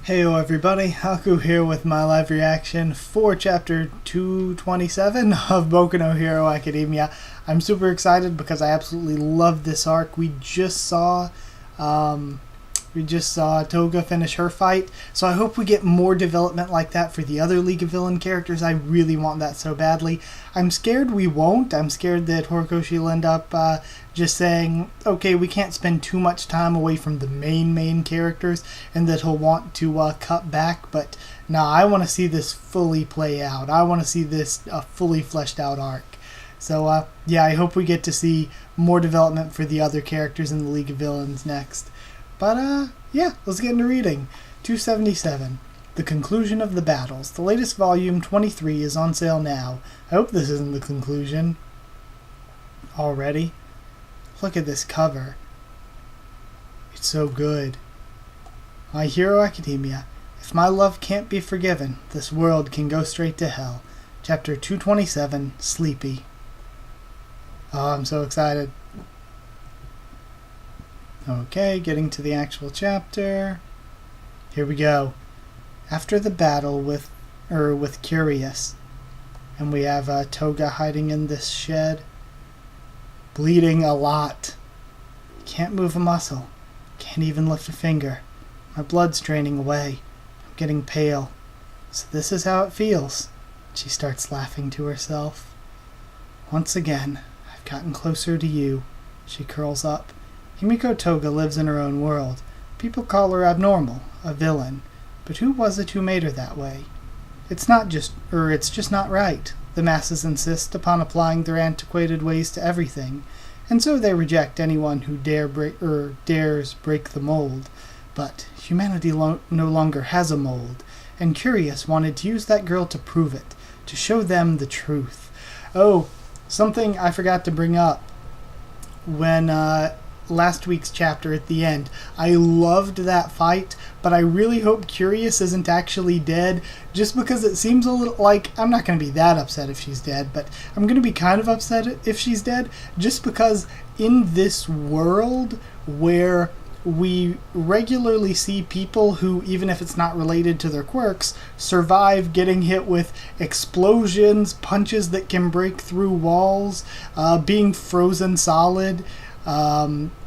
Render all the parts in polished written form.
Heyo everybody, Haku here with my live reaction for chapter 227 of Boku no Hero Academia. I'm super excited because I absolutely love this arc. We just saw Toga finish her fight, so I hope we get more development like that for the other League of Villain characters. I really want that so badly. I'm scared we won't. I'm scared that Horikoshi will end up just saying, okay, we can't spend too much time away from the main characters, and that he'll want to cut back. But no, I want to see this fully play out. I want to see this a fully fleshed out arc. So yeah, I hope we get to see more development for the other characters in the League of Villains next. But yeah, let's get into reading. 277. The Conclusion of the Battles. The latest volume, 23, is on sale now. I hope this isn't the conclusion already. Look at this cover. It's so good. My Hero Academia. If my love can't be forgiven, this world can go straight to hell. Chapter 227, Sleepy. Oh, I'm so excited. Okay, getting to the actual chapter. Here we go. After the battle with Curious, and we have Toga hiding in this shed, bleeding a lot. Can't move a muscle. Can't even lift a finger. My blood's draining away. I'm getting pale. So this is how it feels. She starts laughing to herself. Once again, I've gotten closer to you. She curls up. Himiko Toga lives in her own world. People call her abnormal, a villain. But who was it who made her that way? It's just not right. The masses insist upon applying their antiquated ways to everything, and so they reject anyone who dares break the mold. But humanity no longer has a mold, and Curious wanted to use that girl to prove it, to show them the truth. Oh, something I forgot to bring up. When last week's chapter at the end, I loved that fight, but I really hope Curious isn't actually dead, just because it seems a little like, I'm not going to be that upset if she's dead, but I'm going to be kind of upset if she's dead, just because in this world where we regularly see people who, even if it's not related to their quirks, survive getting hit with explosions, punches that can break through walls, being frozen solid.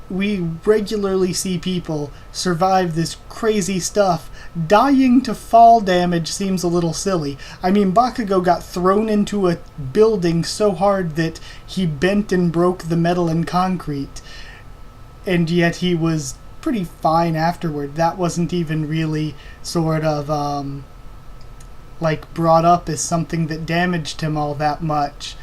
We regularly see people survive this crazy stuff. Dying to fall damage seems a little silly. I mean, Bakugo got thrown into a building so hard that he bent and broke the metal and concrete, and yet he was pretty fine afterward. That wasn't even really sort of like brought up as something that damaged him all that much.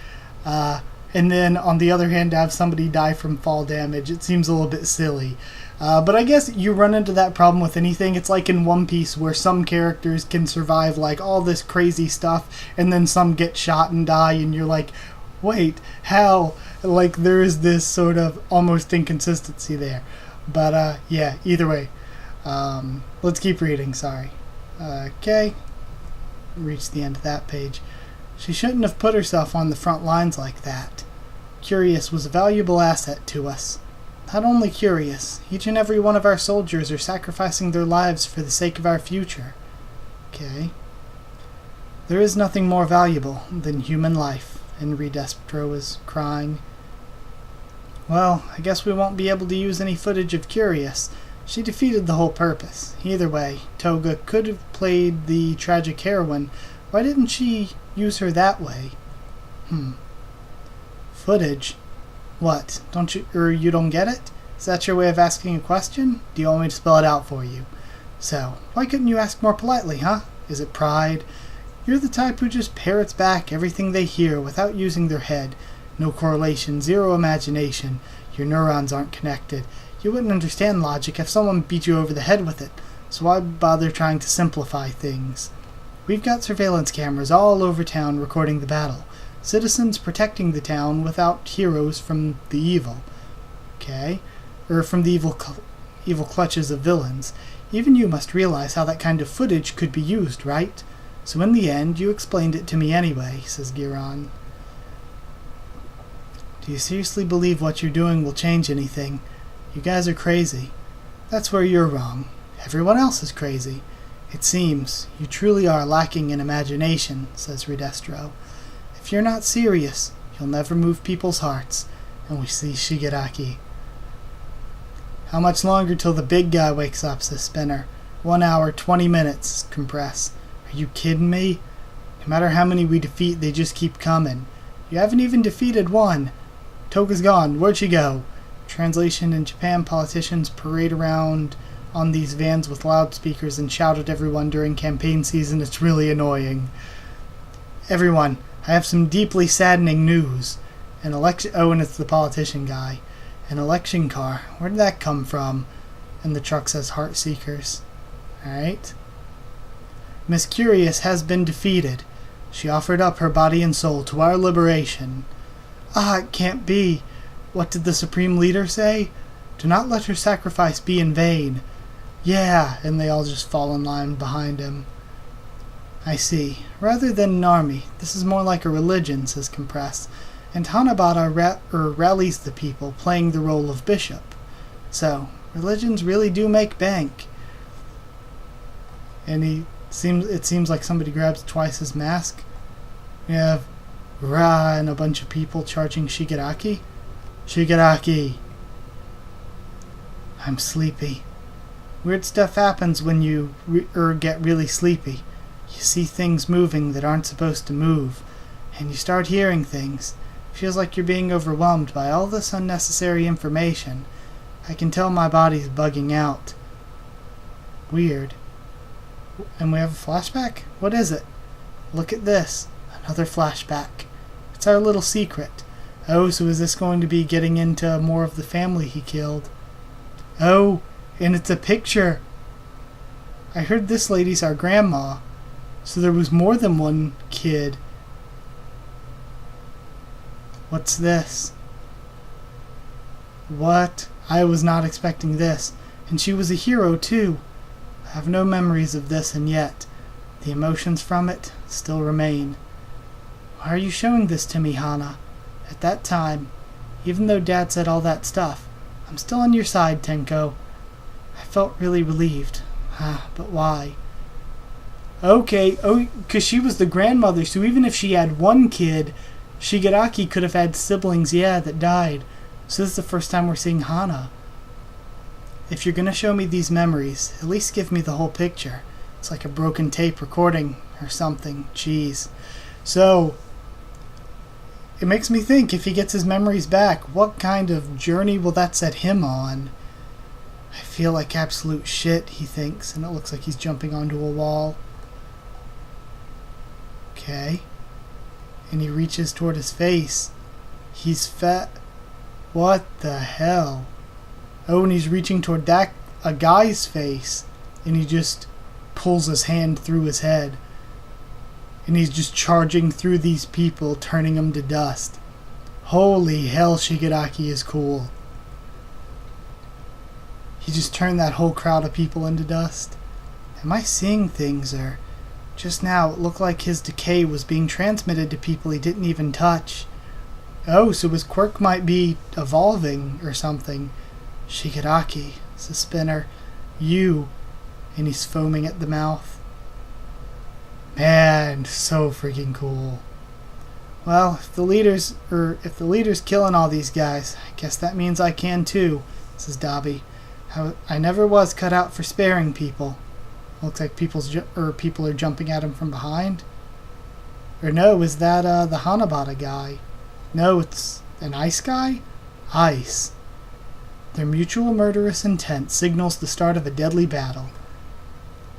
And then, on the other hand, to have somebody die from fall damage, it seems a little bit silly. But I guess you run into that problem with anything. It's like in One Piece, where some characters can survive like all this crazy stuff, and then some get shot and die, and you're like, wait, how? Like, there is this sort of almost inconsistency there. But yeah, either way. Let's keep reading, sorry. Okay. Reach the end of that page. She shouldn't have put herself on the front lines like that. Curious was a valuable asset to us. Not only Curious, each and every one of our soldiers are sacrificing their lives for the sake of our future. Okay. There is nothing more valuable than human life, Henry Despero was crying. Well, I guess we won't be able to use any footage of Curious. She defeated the whole purpose. Either way, Toga could have played the tragic heroine. Why didn't she use her that way? Footage? What? You don't get it? Is that your way of asking a question? Do you want me to spell it out for you? So, why couldn't you ask more politely, huh? Is it pride? You're the type who just parrots back everything they hear without using their head. No correlation, zero imagination. Your neurons aren't connected. You wouldn't understand logic if someone beat you over the head with it. So why bother trying to simplify things? We've got surveillance cameras all over town recording the battle. Citizens protecting the town without heroes from the evil. Okay? Or from the evil clutches of villains. Even you must realize how that kind of footage could be used, right? So in the end, you explained it to me anyway, says Giron. Do you seriously believe what you're doing will change anything? You guys are crazy. That's where you're wrong. Everyone else is crazy. It seems you truly are lacking in imagination, says Redestro. If you're not serious, you'll never move people's hearts. And we see Shigaraki. How much longer till the big guy wakes up, says Spinner. 1 hour, 20 minutes, Compress. Are you kidding me? No matter how many we defeat, they just keep coming. You haven't even defeated one. Toga's gone. Where'd she go? Translation: in Japan, politicians parade around on these vans with loudspeakers and shout at everyone during campaign season. It's really annoying. Everyone, I have some deeply saddening news. An election... Oh, and it's the politician guy. An election car. Where did that come from? And the truck says Heart Seekers. Alright. Miss Curious has been defeated. She offered up her body and soul to our liberation. Ah, it can't be. What did the Supreme Leader say? Do not let her sacrifice be in vain. Yeah, and they all just fall in line behind him. I see. Rather than an army, this is more like a religion, says Compress. And Hanabata rallies the people, playing the role of bishop. So, religions really do make bank. And it seems like somebody grabs twice his mask. We have Ra and a bunch of people charging Shigaraki. Shigaraki! I'm sleepy. Weird stuff happens when you get really sleepy. You see things moving that aren't supposed to move, and you start hearing things. Feels like you're being overwhelmed by all this unnecessary information. I can tell my body's bugging out. Weird. And we have a flashback? What is it? Look at this. Another flashback. It's our little secret. Oh, so is this going to be getting into more of the family he killed? Oh, and it's a picture. I heard this lady's our grandma. So there was more than one kid. What's this? What? I was not expecting this. And she was a hero, too. I have no memories of this, and yet the emotions from it still remain. Why are you showing this to me, Hana? At that time, even though Dad said all that stuff, I'm still on your side, Tenko. I felt really relieved. But why? Okay, because she was the grandmother, so even if she had one kid, Shigaraki could have had siblings, that died. So this is the first time we're seeing Hana. If you're going to show me these memories, at least give me the whole picture. It's like a broken tape recording or something. Jeez. So, it makes me think, if he gets his memories back, what kind of journey will that set him on? I feel like absolute shit, he thinks, and it looks like he's jumping onto a wall. Okay. And he reaches toward his face. He's fat. What the hell? Oh, and he's reaching toward a guy's face, and he just pulls his hand through his head. And he's just charging through these people, turning them to dust. Holy hell, Shigaraki is cool. He just turned that whole crowd of people into dust. Am I seeing things, or just now it looked like his decay was being transmitted to people he didn't even touch? Oh, so his quirk might be evolving or something. Shigaraki, says Spinner. You. And he's foaming at the mouth. Man, so freaking cool. Well, if the leader's killing all these guys, I guess that means I can too, says Dabi. I never was cut out for sparing people. Looks like people are jumping at him from behind. Or no, is that the Hanabata guy? No, it's an ice guy? Ice. Their mutual murderous intent signals the start of a deadly battle.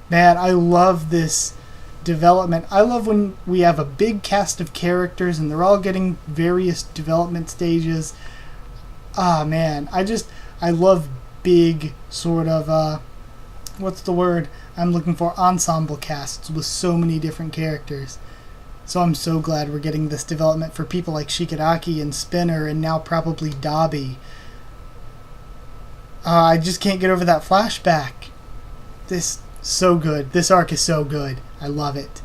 Man, I love this development. I love when we have a big cast of characters and they're all getting various development stages. Man, I love big sort of, what's the word I'm looking for? Ensemble casts with so many different characters. So I'm so glad we're getting this development for people like Shigaraki and Spinner and now probably Dabi. I just can't get over that flashback. This so good. This arc is so good. I love it.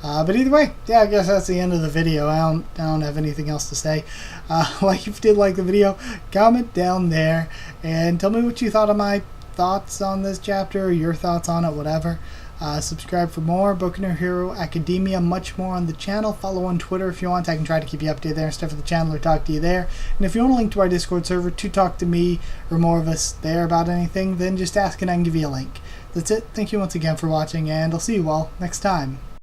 But either way, yeah, I guess that's the end of the video. I don't have anything else to say. If you did like the video, comment down there and tell me what you thought of my thoughts on this chapter, or your thoughts on it, whatever. Subscribe for more Boku no Hero Academia, much more on the channel. Follow on Twitter if you want. I can try to keep you updated there and stuff for the channel or talk to you there. And if you want a link to our Discord server to talk to me or more of us there about anything, then just ask and I can give you a link. That's it. Thank you once again for watching, and I'll see you all next time.